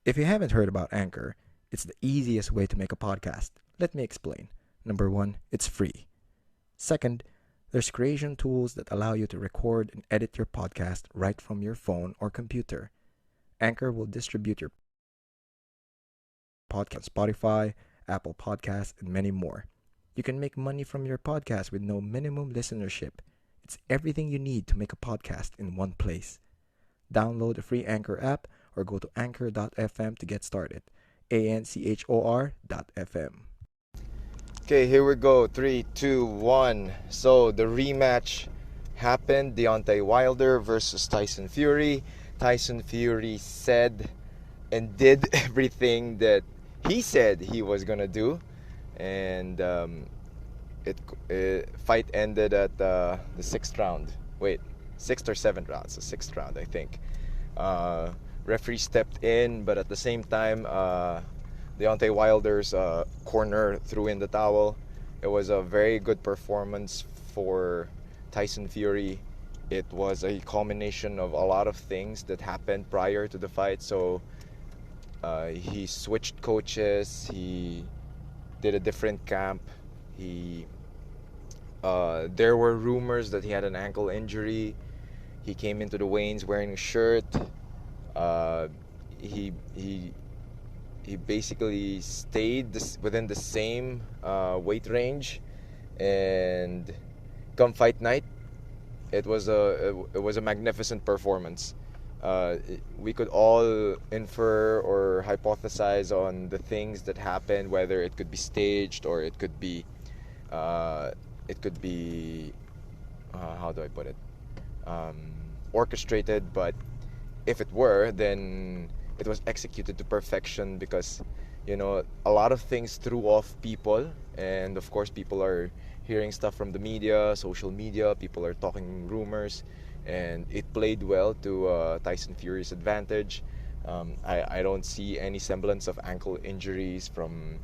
If you haven't heard about Anchor, it's the easiest way to make a podcast. Let me explain. Number one, it's free. Second, there's creation tools that allow you to record and edit your podcast right from your phone or computer. Anchor will distribute your podcast on Spotify, Apple Podcasts, and many more. You can make money from your podcast with no minimum listenership. It's everything you need to make a podcast in one place. Download the free Anchor app or go to anchor.fm to get started. ANCHOR.fm. Okay, here we go. 3, 2, 1. So the rematch happened. Deontay Wilder versus Tyson Fury. Tyson Fury said and did everything that he said he was gonna do, and fight ended at the sixth round. Wait, sixth or seventh round? It's the sixth round, I think. Referee stepped in, but at the same time, Deontay Wilder's corner threw in the towel. It was a very good performance for Tyson Fury. It was a culmination of a lot of things that happened prior to the fight. So he switched coaches. He did a different camp. There were rumors that he had an ankle injury. He came into the weigh-ins wearing a shirt. He basically stayed within the same weight range, and come fight night, it was a magnificent performance. We could all infer or hypothesize on the things that happened, whether it could be staged or it could be how do I put it, orchestrated. But if it were, then it was executed to perfection, because a lot of things threw off people, and of course people are hearing stuff from the media, social media, people are talking rumors, and it played well to Tyson Fury's advantage. I don't see any semblance of ankle injuries from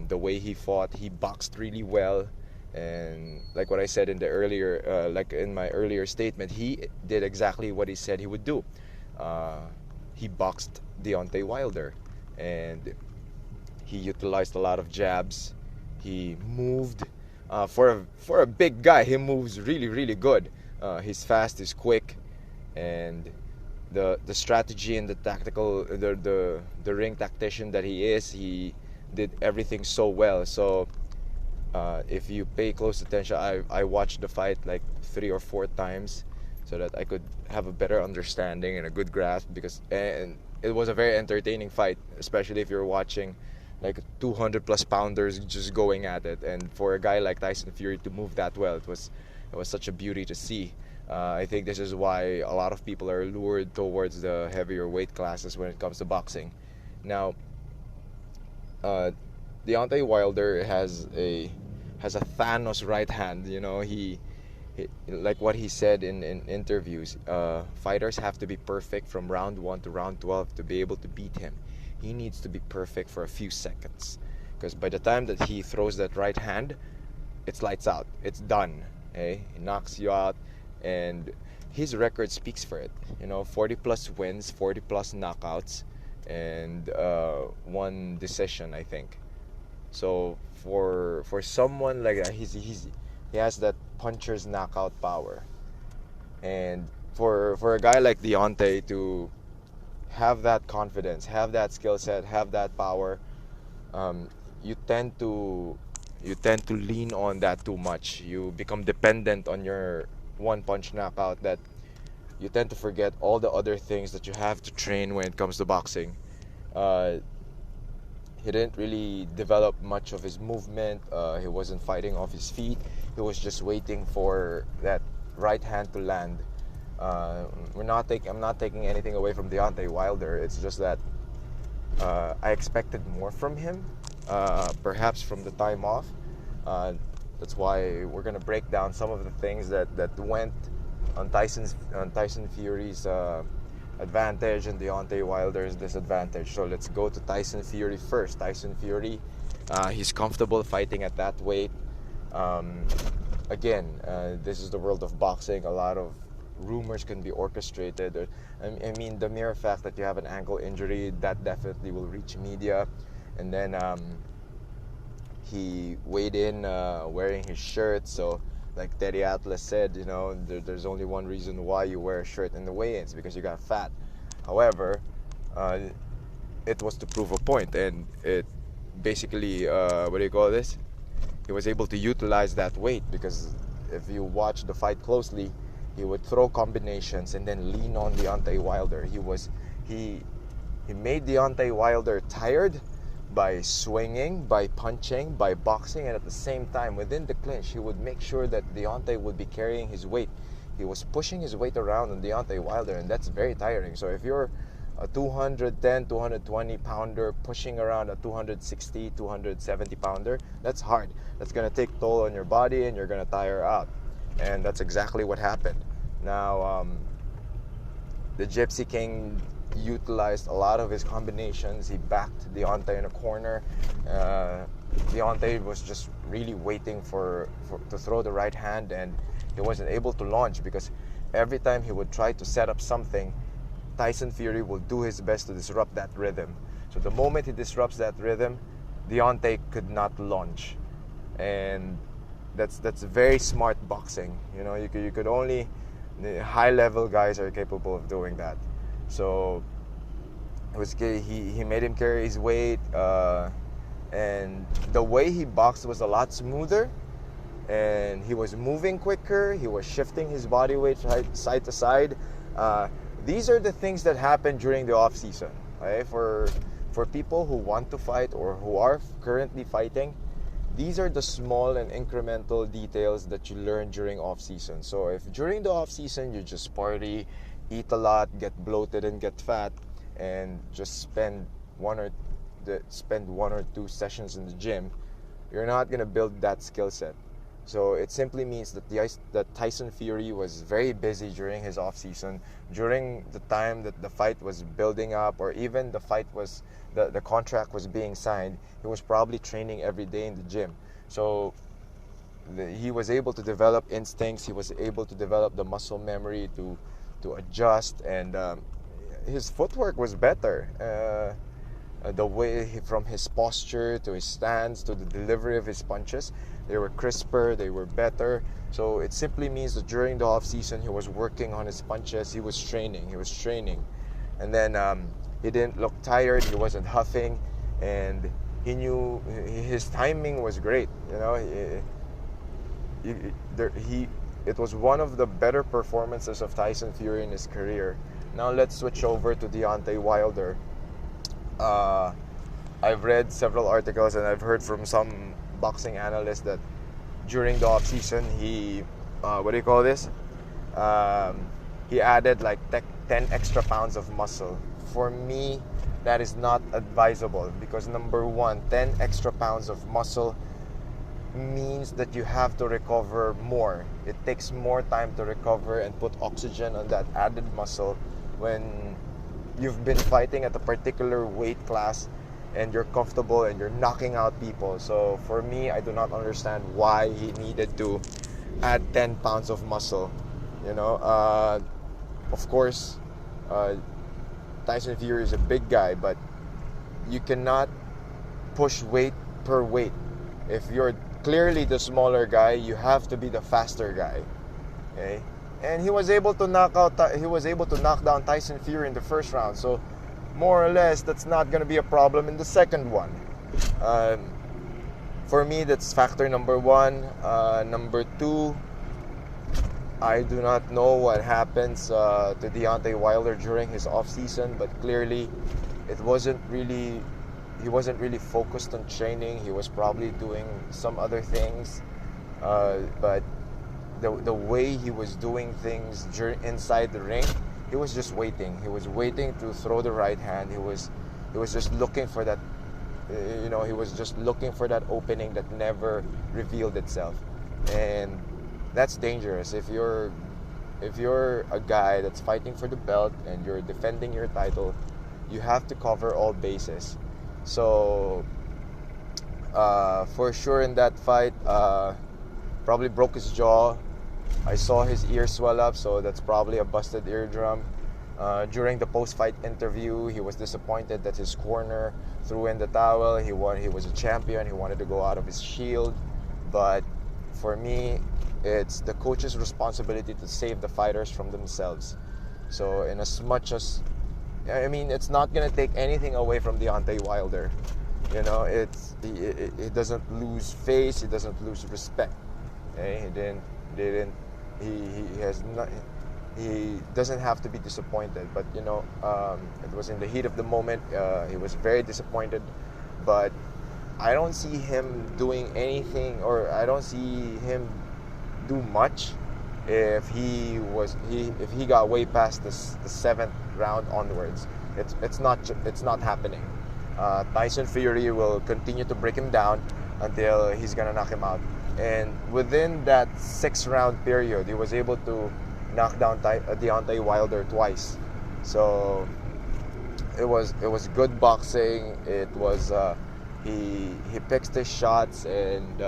the way he fought. He boxed really well, and like what I said in my earlier statement, he did exactly what he said he would do. He boxed Deontay Wilder, and he utilized a lot of jabs. He moved. For a big guy, he moves really, really good. He's fast, he's quick, and the strategy and the tactical, the ring tactician that he is, he did everything so well. So if you pay close attention, I watched the fight like 3 or 4 times, so that I could have a better understanding and a good grasp, and it was a very entertaining fight, especially if you're watching like 200 plus pounders just going at it, and for a guy like Tyson Fury to move that well, it was such a beauty to see. I think this is why a lot of people are lured towards the heavier weight classes when it comes to boxing. Now, Deontay Wilder has a Thanos right hand. He like what he said in interviews, fighters have to be perfect from round 1 to round 12 to be able to beat him. He needs to be perfect for a few seconds, because by the time that he throws that right hand, it's lights out, it's done. He knocks you out, and his record speaks for it. 40 plus wins, 40 plus knockouts, and 1 decision, I think. So for someone like that, he has that puncher's knockout power, and for a guy like Deontay to have that confidence, have that skill set, have that power, you tend to lean on that too much. You become dependent on your one punch knockout, that you tend to forget all the other things that you have to train when it comes to boxing. He didn't really develop much of his movement. He wasn't fighting off his feet. He was just waiting for that right hand to land. I'm not taking anything away from Deontay Wilder. It's just that I expected more from him, perhaps from the time off. That's why we're gonna break down some of the things that went on Tyson Fury's advantage and Deontay Wilder's disadvantage. So let's go to Tyson Fury first. Tyson Fury, he's comfortable fighting at that weight. Again, this is the world of boxing. A lot of rumors can be orchestrated. Or, I mean, the mere fact that you have an ankle injury, that definitely will reach media. And then he weighed in wearing his shirt. So, like Teddy Atlas said, there's only one reason why you wear a shirt in the weigh-ins, because you got fat. However, it was to prove a point, and it basically, what do you call this? He was able to utilize that weight, because if you watch the fight closely, he would throw combinations and then lean on Deontay Wilder. He made Deontay Wilder tired by swinging, by punching, by boxing, and at the same time, within the clinch, he would make sure that Deontay would be carrying his weight. He was pushing his weight around on Deontay Wilder, and that's very tiring. So if you're a 210, 220 pounder pushing around a 260, 270 pounder, that's hard. That's going to take toll on your body, and you're going to tire out. And that's exactly what happened. Now, the Gypsy King utilized a lot of his combinations. He backed Deontay in a corner. Deontay was just really waiting to throw the right hand, and he wasn't able to launch, because every time he would try to set up something, Tyson Fury will do his best to disrupt that rhythm. So the moment he disrupts that rhythm, Deontay could not launch. And that's very smart boxing. You could only, the high level guys are capable of doing that. So he made him carry his weight, and the way he boxed was a lot smoother, and he was moving quicker. He was shifting his body weight side to side. These are the things that happen during the off season. Okay? For people who want to fight or who are currently fighting, these are the small and incremental details that you learn during off season. So if during the off season you just party, eat a lot, get bloated and get fat, and just spend one or two sessions in the gym, you're not gonna build that skill set. So it simply means that Tyson Fury was very busy during his off season, during the time that the fight was building up, or even the contract was being signed. He was probably training every day in the gym. So he was able to develop instincts. He was able to develop the muscle memory to adjust, and his footwork was better. The way from his posture to his stance to the delivery of his punches, they were crisper, they were better. So it simply means that during the off season, he was working on his punches. He was training, and then he didn't look tired. He wasn't huffing, and he knew his timing was great. It was one of the better performances of Tyson Fury in his career. Now let's switch over to Deontay Wilder. I've read several articles, and I've heard from some boxing analysts that during the off season he he added like 10 extra pounds of muscle. For me, that is not advisable, because number one, 10 extra pounds of muscle means that you have to recover more. It takes more time to recover and put oxygen on that added muscle when you've been fighting at a particular weight class and you're comfortable and you're knocking out people. So for me, I do not understand why he needed to add 10 pounds of muscle. Of course, Tyson Fury is a big guy, but you cannot push weight per weight. If you're clearly the smaller guy, you have to be the faster guy. Okay? And he was able to knock down Tyson Fury in the first round. So more or less, that's not going to be a problem in the second one. For me, that's factor number one. Number two, I do not know what happens to Deontay Wilder during his off season, but clearly, he wasn't really focused on training. He was probably doing some other things, but the way he was doing things inside the ring, he was just waiting. He was waiting to throw the right hand. He was just looking for that. He was just looking for that opening that never revealed itself, and that's dangerous. If you're a guy that's fighting for the belt and you're defending your title, you have to cover all bases. So for sure in that fight, probably broke his jaw. I saw his ear swell up, so that's probably a busted eardrum. During the post-fight interview, he was disappointed that his corner threw in the towel. He was a champion. He wanted to go out of his shield. But for me, it's the coach's responsibility to save the fighters from themselves. So in as much as, I mean, it's not going to take anything away from Deontay Wilder. You know, he doesn't lose face. He doesn't lose respect. Okay? He doesn't have to be disappointed, but you know, it was in the heat of the moment. He was very disappointed, but I don't see him doing anything, or I don't see him do much if he got way past the 7th round onwards. It's not happening. Tyson Fury will continue to break him down until he's gonna knock him out. And within that 6-round period, he was able to knock down Deontay Wilder twice. So it was good boxing. It was he picks his shots, and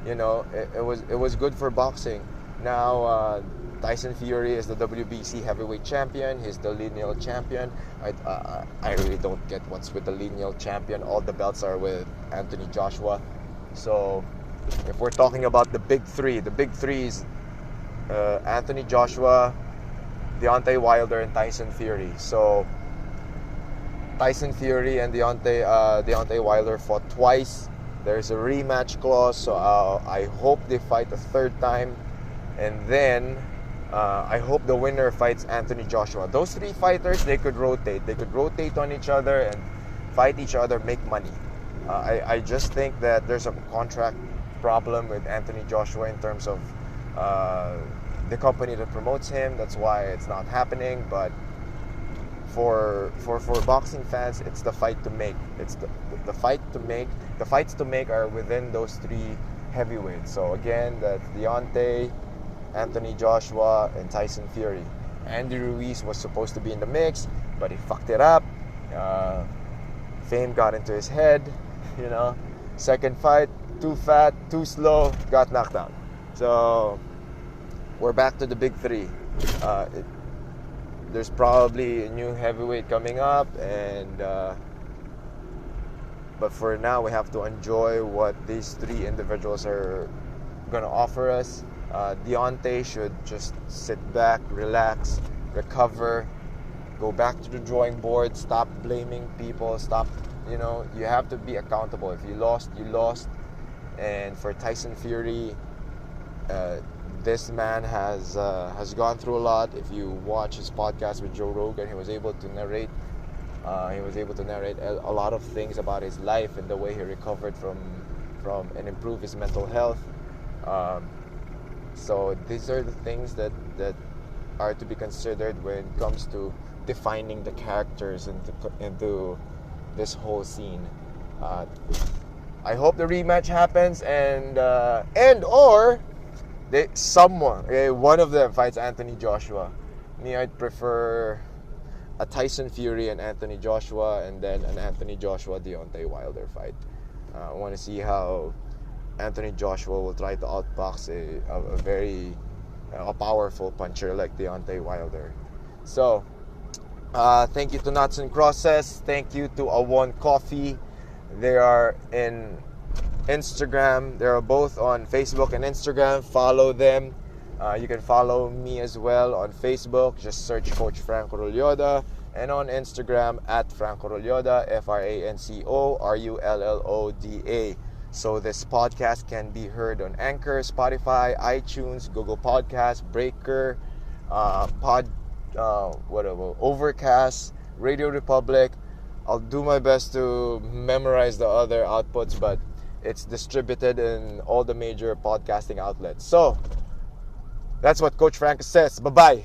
you know, it was good for boxing. Now Tyson Fury is the WBC heavyweight champion. He's the lineal champion. I really don't get what's with the lineal champion. All the belts are with Anthony Joshua. So if we're talking about the big three is Anthony Joshua, Deontay Wilder, and Tyson Fury. So Tyson Fury and Deontay Wilder fought twice. There's a rematch clause, so I hope they fight a third time, and then I hope the winner fights Anthony Joshua. Those 3 fighters, they could rotate. They could rotate on each other and fight each other, make money. I just think that there's a contract problem with Anthony Joshua in terms of the company that promotes him. That's why it's not happening. But for boxing fans, it's the fight to make. It's the fight to make. The fights to make are within those 3 heavyweights. So again, that's Deontay, Anthony Joshua, and Tyson Fury. Andy Ruiz was supposed to be in the mix, but he fucked it up. Fame got into his head. You know, second fight, too fat, too slow, got knocked out. So we're back to the big 3. There's probably a new heavyweight coming up, and but for now we have to enjoy what these 3 individuals are gonna offer us. Deontay should just sit back, relax, recover, go back to the drawing board, stop blaming people, stop. You know, you have to be accountable. If you lost, you lost. And for Tyson Fury, this man has gone through a lot. If you watch his podcast with Joe Rogan, he was able to narrate a lot of things about his life and the way he recovered from and improved his mental health. So these are the things that are to be considered when it comes to defining the characters into this whole scene. I hope the rematch happens, and or one of them fights Anthony Joshua. Me, I'd prefer a Tyson Fury and Anthony Joshua, and then an Anthony Joshua Deontay Wilder fight. I want to see how Anthony Joshua will try to outbox a very powerful puncher like Deontay Wilder. So thank you to Nuts and Crosses. Thank you to Awon Coffee. They are in Instagram. They are both on Facebook and Instagram. Follow them. You can follow me as well on Facebook. Just search Coach Franco Rolloda. And on Instagram at Franco Rolloda, FrancoRolloda. So this podcast can be heard on Anchor, Spotify, iTunes, Google Podcasts, Breaker, Overcast, Radio Republic. I'll do my best to memorize the other outputs, but it's distributed in all the major podcasting outlets. So that's what Coach Franco says. Bye-bye.